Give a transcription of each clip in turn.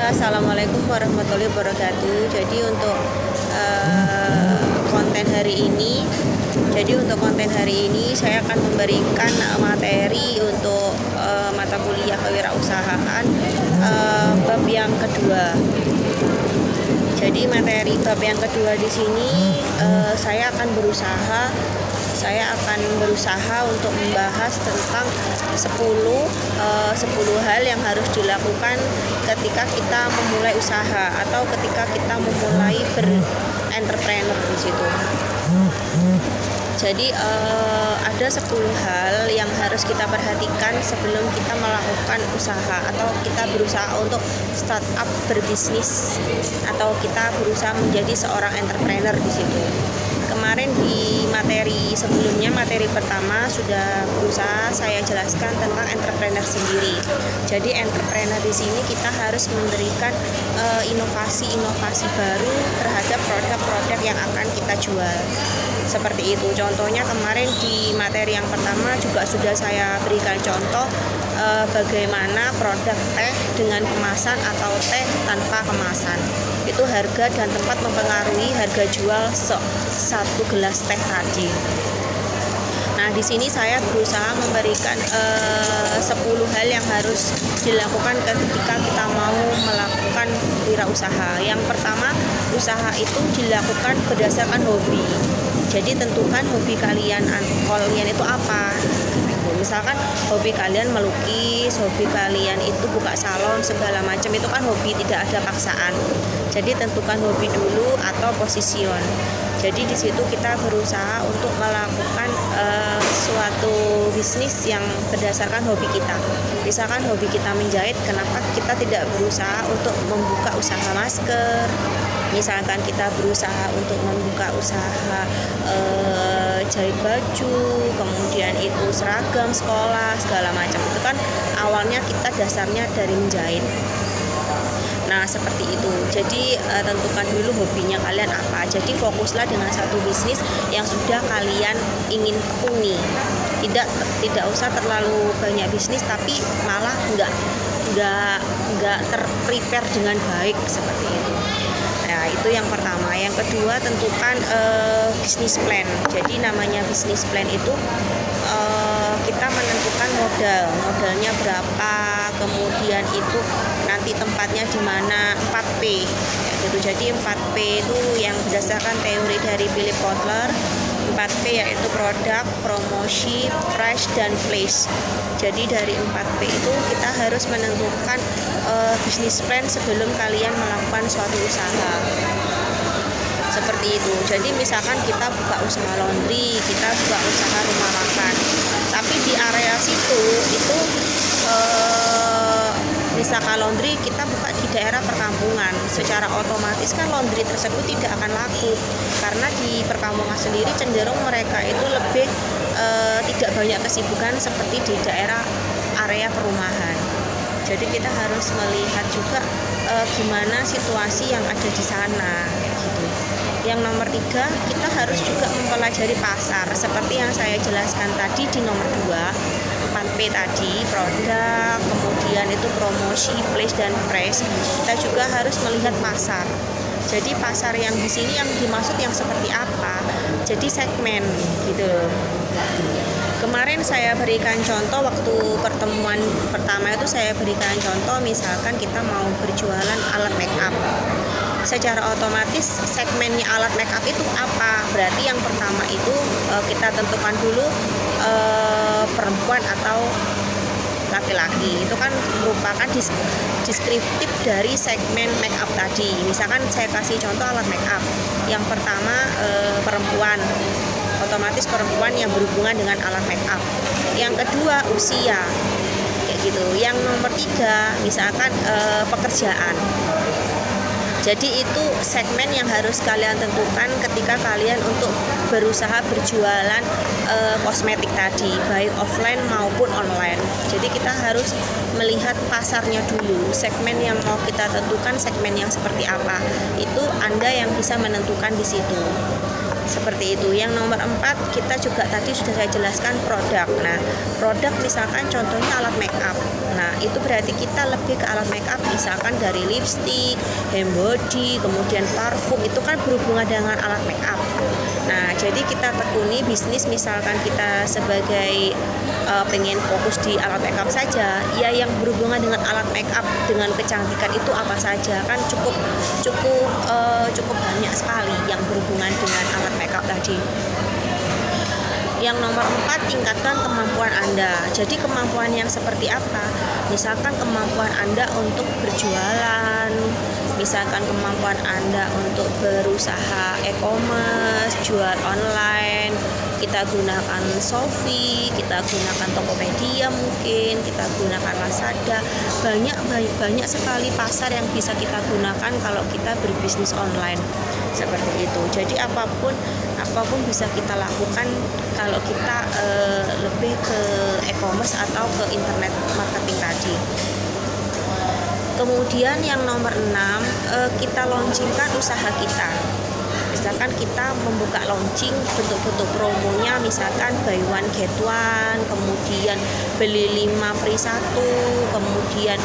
Assalamualaikum warahmatullahi wabarakatuh. Jadi untuk konten hari ini, saya akan memberikan materi untuk mata kuliah kewirausahaan bab yang kedua. Jadi materi bab yang kedua di sini saya akan berusaha untuk membahas tentang 10 hal yang harus dilakukan ketika kita memulai usaha atau ketika kita memulai berentrepreneur di situ. Jadi ada 10 hal yang harus kita perhatikan sebelum kita melakukan usaha atau kita berusaha untuk startup berbisnis atau kita berusaha menjadi seorang entrepreneur di situ. Kemarin di materi sebelumnya, materi pertama sudah berusaha saya jelaskan tentang entrepreneur sendiri. Jadi entrepreneur di sini kita harus memberikan inovasi-inovasi baru terhadap produk-produk yang akan kita jual. Seperti itu. Contohnya kemarin di materi yang pertama juga sudah saya berikan contoh bagaimana produk teh dengan kemasan atau teh tanpa kemasan. Itu harga dan tempat mempengaruhi harga jual satu gelas teh tadi. Nah, di sini saya berusaha memberikan 10 hal yang harus dilakukan ketika kita mau melakukan wirausaha. Yang pertama, usaha itu dilakukan berdasarkan hobi. Jadi tentukan hobi kalian itu apa. Misalkan hobi kalian melukis, hobi kalian itu buka salon, segala macam, itu kan hobi, tidak ada paksaan. Jadi tentukan hobi dulu atau position. Jadi di situ kita berusaha untuk melakukan suatu bisnis yang berdasarkan hobi kita. Misalkan hobi kita menjahit, kenapa kita tidak berusaha untuk membuka usaha masker? Misalkan kita berusaha untuk membuka usaha jahit baju, kemudian itu seragam sekolah, segala macam. Itu kan awalnya kita dasarnya dari menjahit. Nah, seperti itu. Jadi tentukan dulu hobinya kalian apa. Jadi fokuslah dengan satu bisnis yang sudah kalian ingin tekuni. Tidak usah terlalu banyak bisnis tapi malah nggak terprepare dengan baik, seperti itu. Nah, itu yang pertama. Yang kedua, tentukan bisnis plan. Jadi namanya bisnis plan itu kita menentukan modalnya berapa, kemudian itu nanti tempatnya di mana, 4P gitu. Jadi 4P itu yang berdasarkan teori dari Philip Kotler. 4P yaitu produk, promosi, price, dan place. Jadi dari 4P itu kita harus menentukan bisnis plan sebelum kalian melakukan suatu usaha. Seperti itu. Jadi misalkan kita buka usaha laundry, kita buka usaha rumah makan, tapi di area situ itu misalkan laundry kita buka di daerah perkampungan, secara otomatis kan laundry tersebut tidak akan laku, karena di perkampungan sendiri cenderung mereka itu lebih tidak banyak kesibukan seperti di daerah area perumahan. Jadi kita harus melihat juga gimana situasi yang ada di sana gitu. Yang nomor 3, kita harus juga mempelajari pasar seperti yang saya jelaskan tadi di nomor 2, 4P tadi, produk, kemudian itu promosi, place, dan price. Kita juga harus melihat pasar. Jadi pasar yang di sini yang dimaksud yang seperti apa? Jadi segmen gitu. Kemarin saya berikan contoh waktu pertemuan pertama itu, saya berikan contoh misalkan kita mau berjualan alat make up. Secara otomatis segmennya alat make up itu apa? Berarti yang pertama itu kita tentukan dulu perempuan atau laki-laki. Itu kan merupakan deskriptif dari segmen make up tadi. Misalkan saya kasih contoh alat make up. Yang pertama perempuan, otomatis perempuan yang berhubungan dengan alat make up. Yang kedua usia, kayak gitu. Yang nomor 3 misalkan pekerjaan. Jadi itu segmen yang harus kalian tentukan ketika kalian untuk berusaha berjualan kosmetik tadi, baik offline maupun online. Jadi kita harus melihat pasarnya dulu, segmen yang mau kita tentukan segmen yang seperti apa. Itu Anda yang bisa menentukan di situ. Seperti itu. Yang nomor 4 kita juga tadi sudah saya jelaskan produk. Nah, produk misalkan contohnya alat make up. Nah, itu berarti kita lebih ke alat make up, misalkan dari lipstick, hand body, kemudian parfum, itu kan berhubungan dengan alat make up. Nah, jadi kita tekuni bisnis misalkan kita sebagai pengen fokus di alat make up saja, ya yang berhubungan dengan alat make up dengan kecantikan itu apa saja, kan cukup banyak sekali yang berhubungan dengan alat make up tadi. Yang nomor 4, tingkatkan kemampuan Anda. Jadi kemampuan yang seperti apa? Misalkan kemampuan Anda untuk berjualan, misalkan kemampuan Anda untuk berusaha e-commerce, jual online, kita gunakan Shopee, kita gunakan Tokopedia, mungkin kita gunakan Lazada. Banyak sekali pasar yang bisa kita gunakan kalau kita berbisnis online seperti itu. Jadi apapun bisa kita lakukan kalau kita lebih ke e-commerce atau ke internet marketing tadi. Kemudian yang nomor 6, kita launchingkan usaha kita. Misalkan kita membuka launching, bentuk-bentuk promonya misalkan buy one get one, kemudian beli 5 free 1, kemudian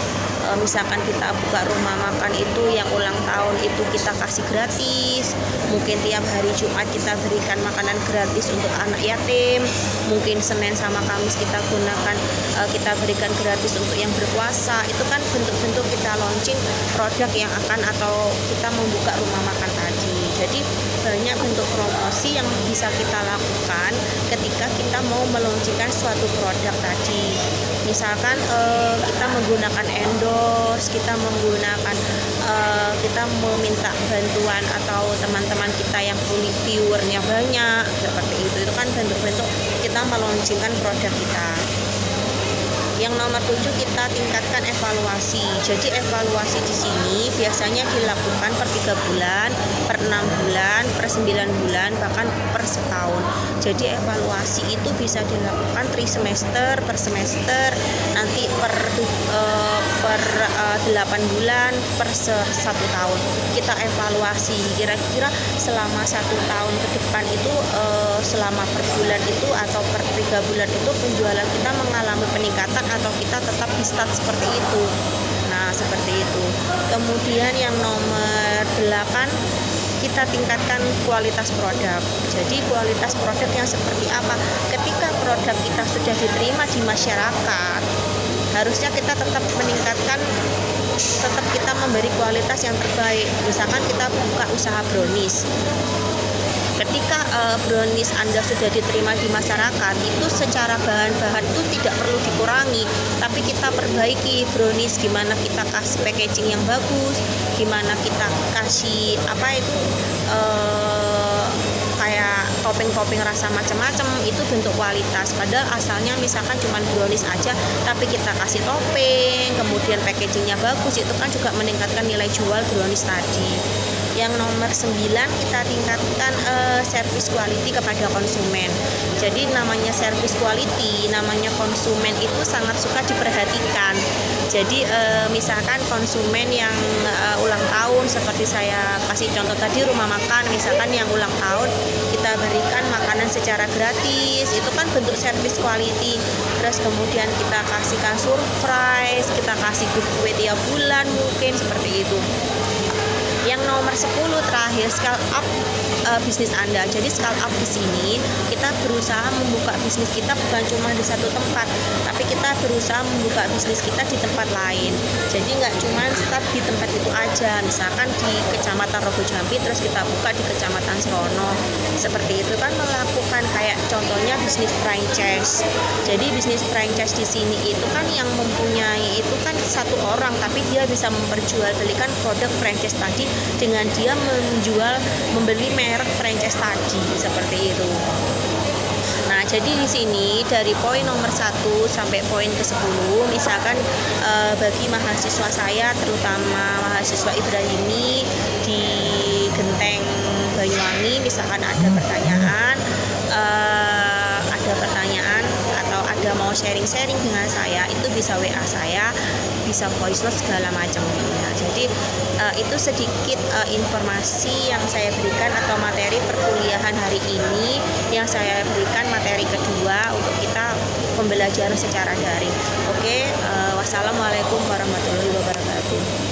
misalkan kita buka rumah makan itu yang ulang tahun itu kita kasih gratis, mungkin tiap hari Jumat kita berikan makanan gratis untuk anak yatim, mungkin Senin sama Kamis kita gunakan kita berikan gratis untuk yang berpuasa. Itu kan bentuk-bentuk kita launching produk yang akan atau kita membuka rumah makan tadi. Jadi banyak bentuk promosi yang bisa kita lakukan ketika kita mau meluncurkan suatu produk tadi. Misalkan kita menggunakan endorse, kita meminta bantuan atau teman-teman kita yang viewernya banyak seperti itu kan bentuk-bentuk kita meluncurkan produk kita. Yang nomor 7, kita tingkatkan evaluasi. Jadi evaluasi di sini biasanya dilakukan per 3 bulan, per 6 bulan, per 9 bulan, bahkan per setahun. Jadi evaluasi itu bisa dilakukan trimester, per semester, nanti per 8 bulan, per 1 tahun. Kita evaluasi kira-kira selama 1 tahun ke depan itu selama per bulan itu atau per 3 bulan itu penjualan kita mengalami peningkatan atau kita tetap di start seperti itu. Nah, seperti itu. Kemudian yang nomor 8, kita tingkatkan kualitas produk. Jadi kualitas produk yang seperti apa? Ketika produk kita sudah diterima di masyarakat, harusnya kita tetap meningkatkan, tetap kita memberi kualitas yang terbaik. Misalkan kita buka usaha brownies. Ketika brownies Anda sudah diterima di masyarakat, itu secara bahan-bahan itu tidak perlu dikurangi, tapi kita perbaiki brownies, gimana kita kasih packaging yang bagus, gimana kita kasih kayak topping-topping rasa macam-macam, itu bentuk kualitas. Padahal asalnya misalkan cuma brownies aja, tapi kita kasih topping, kemudian packagingnya bagus, itu kan juga meningkatkan nilai jual brownies tadi. Yang nomor 9, kita tingkatkan service quality kepada konsumen. Jadi namanya service quality, namanya konsumen itu sangat suka diperhatikan. Jadi misalkan konsumen yang ulang tahun, seperti saya kasih contoh tadi rumah makan, misalkan yang ulang tahun kita berikan makanan secara gratis, itu kan bentuk service quality. Terus kemudian kita kasihkan surprise, kita kasih giveaway tiap bulan mungkin seperti itu. Yang nomor 10 terakhir, scale up bisnis Anda. Jadi scale up di sini kita berusaha membuka bisnis kita bukan cuma di satu tempat, tapi kita berusaha membuka bisnis kita di tempat lain. Jadi nggak cuma start di tempat itu aja. Misalkan di Kecamatan Rogo Jambi terus kita buka di Kecamatan Serono. Seperti itu kan melakukan kayak contohnya bisnis franchise. Jadi bisnis franchise di sini itu kan yang mempunyai itu kan satu orang, tapi dia bisa memperjualbelikan produk franchise tadi dengan dia membeli merek franchise tadi seperti itu. Nah, jadi di sini dari poin nomor 1 sampai poin ke-10, misalkan bagi mahasiswa saya, terutama mahasiswa Ibrahimi di Genteng Banyuwangi, misalkan ada pertanyaan atau ada mau sharing-sharing dengan saya, itu bisa WA saya, bisa voice note segala macam. Jadi itu sedikit informasi yang saya berikan atau materi perkuliahan hari ini yang saya berikan materi kedua untuk kita pembelajaran secara daring. Oke, wassalamualaikum warahmatullahi wabarakatuh.